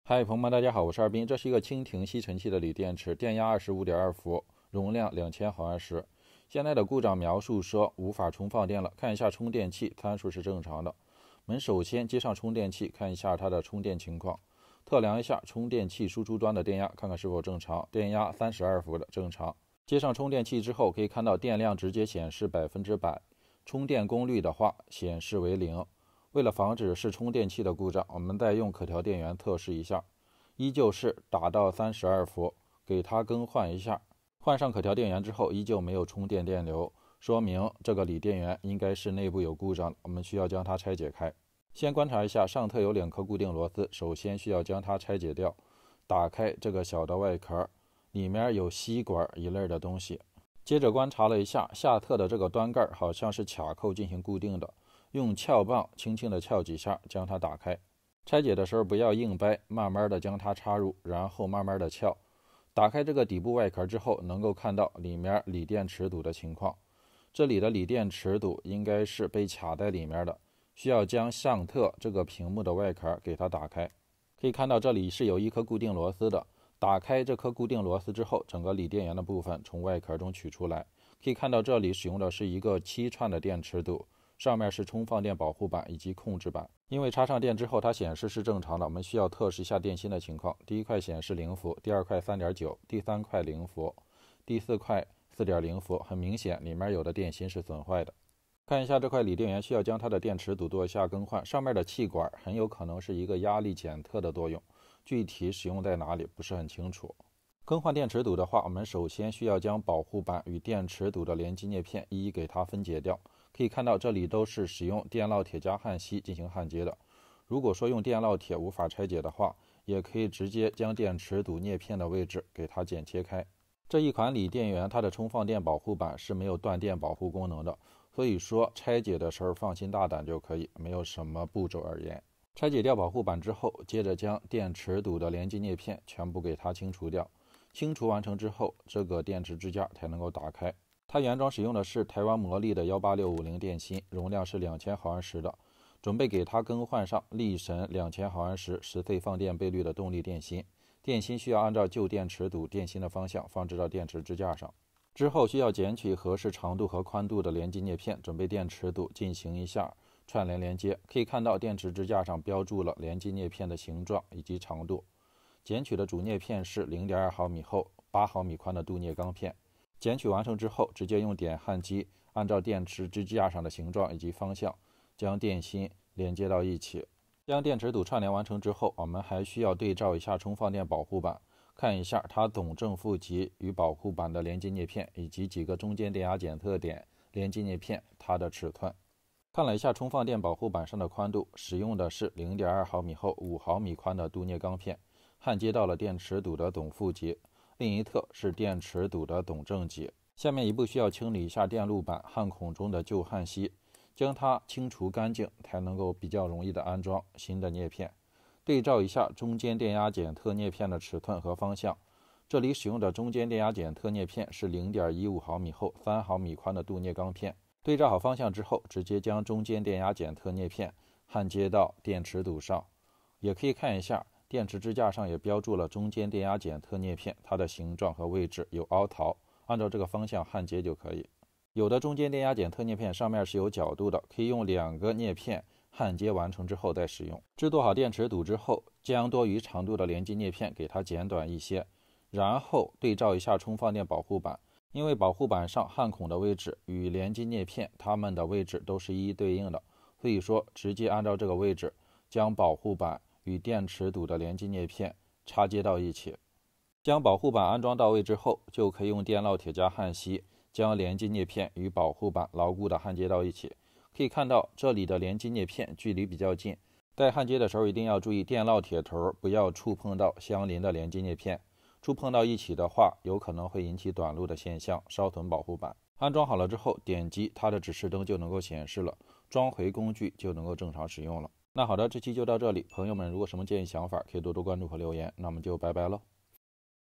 嗨，朋友们，大家好，我是二斌。这是一个蜻蜓吸尘器的锂电池，电压25.2伏，容量2000毫安时。现在的故障描述说无法充放电了，看一下充电器参数是正常的。我们首先接上充电器，看一下它的充电情况，测量一下充电器输出端的电压，看看是否正常。电压32伏的正常。接上充电器之后，可以看到电量直接显示100%，充电功率的话显示为0。为了防止是充电器的故障，我们再用可调电源测试一下，依旧是打到32伏，给它更换一下。换上可调电源之后，依旧没有充电电流，说明这个锂电源应该是内部有故障，我们需要将它拆解开。先观察一下，上侧有2颗固定螺丝，首先需要将它拆解掉，打开这个小的外壳，里面有吸管一类的东西。接着观察了一下下侧的这个端盖，好像是卡扣进行固定的，用撬棒轻轻的撬几下将它打开。拆解的时候不要硬掰，慢慢的将它插入，然后慢慢的撬。打开这个底部外壳之后，能够看到里面锂电池堵的情况。这里的锂电池堵应该是被卡在里面的，需要将上侧这个屏幕的外壳给它打开。可以看到这里是有1颗固定螺丝的，打开这颗固定螺丝之后，整个锂电源的部分从外壳中取出来。可以看到这里使用的是一个7串的电池堵，上面是充放电保护板以及控制板。因为插上电之后它显示是正常的，我们需要测试一下电芯的情况。第一块显示0伏，第二块3.9，第三块0伏，第四块4.0伏，很明显里面有的电芯是损坏的。看一下这块锂电源，需要将它的电池堵做一下更换，上面的气管很有可能是一个压力检测的作用，具体使用在哪里不是很清楚。更换电池堵的话，我们首先需要将保护板与电池堵的连接镍片一一给它分解掉。可以看到这里都是使用电烙铁加焊锡进行焊接的。如果说用电烙铁无法拆解的话，也可以直接将电池堵镍片的位置给它剪切开。这一款锂电源它的充放电保护板是没有断电保护功能的，所以说拆解的时候放心大胆就可以，没有什么步骤而言。拆解掉保护板之后，接着将电池堵的连接镍片全部给它清除掉。清除完成之后，这个电池支架才能够打开。它原装使用的是台湾魔力的18650电芯，容量是2000毫安时的，准备给它更换上力神2000毫安时10C放电倍率的动力电芯。电芯需要按照旧电池堵电芯的方向放置到电池支架上。之后需要剪取合适长度和宽度的连接镍片，准备电池堵进行一下串联连接。可以看到电池支架上标注了连接镍片的形状以及长度。剪取的主镍片是0.2毫米厚、8毫米宽的镀镍钢片。剪取完成之后，直接用点焊机按照电池支架上的形状以及方向，将电芯连接到一起。将电池堵串联完成之后，我们还需要对照一下充放电保护板，看一下它总正负极与保护板的连接镍片以及几个中间电压检测点连接镍片它的尺寸。看了一下充放电保护板上的宽度，使用的是0.2毫米厚、5毫米宽的镀镍钢片，焊接到了电池堵的总负极。另一侧是电池堵的总正极。下面一步需要清理一下电路板焊孔中的旧焊锡，将它清除干净，才能够比较容易的安装新的镍片。对照一下中间电压检测镍片的尺寸和方向，这里使用的中间电压检测镍片是0.15毫米厚、3毫米宽的镀镍钢片。对照好方向之后，直接将中间电压检测镍片焊接到电池堵上。也可以看一下电池支架上也标注了中间电压检测镍片，它的形状和位置有凹槽，按照这个方向焊接就可以。有的中间电压检测镍片上面是有角度的，可以用2个镍片焊接完成之后再使用。制作好电池堵之后，将多余长度的连接镍片给它剪短一些，然后对照一下充放电保护板，因为保护板上焊孔的位置与连接镍片它们的位置都是一一对应的，所以说直接按照这个位置将保护板与电池堵的连接镍片插接到一起。将保护板安装到位之后，就可以用电烙铁加焊锡将连接镍片与保护板牢固的焊接到一起。可以看到这里的连接镍片距离比较近，在焊接的时候一定要注意电烙铁头不要触碰到相邻的连接镍片，触碰到一起的话有可能会引起短路的现象，烧损保护板。安装好了之后，点击它的指示灯就能够显示了，装回工具就能够正常使用了。那好的，这期就到这里，朋友们如果什么建议想法可以多多关注和留言，那么就拜拜了。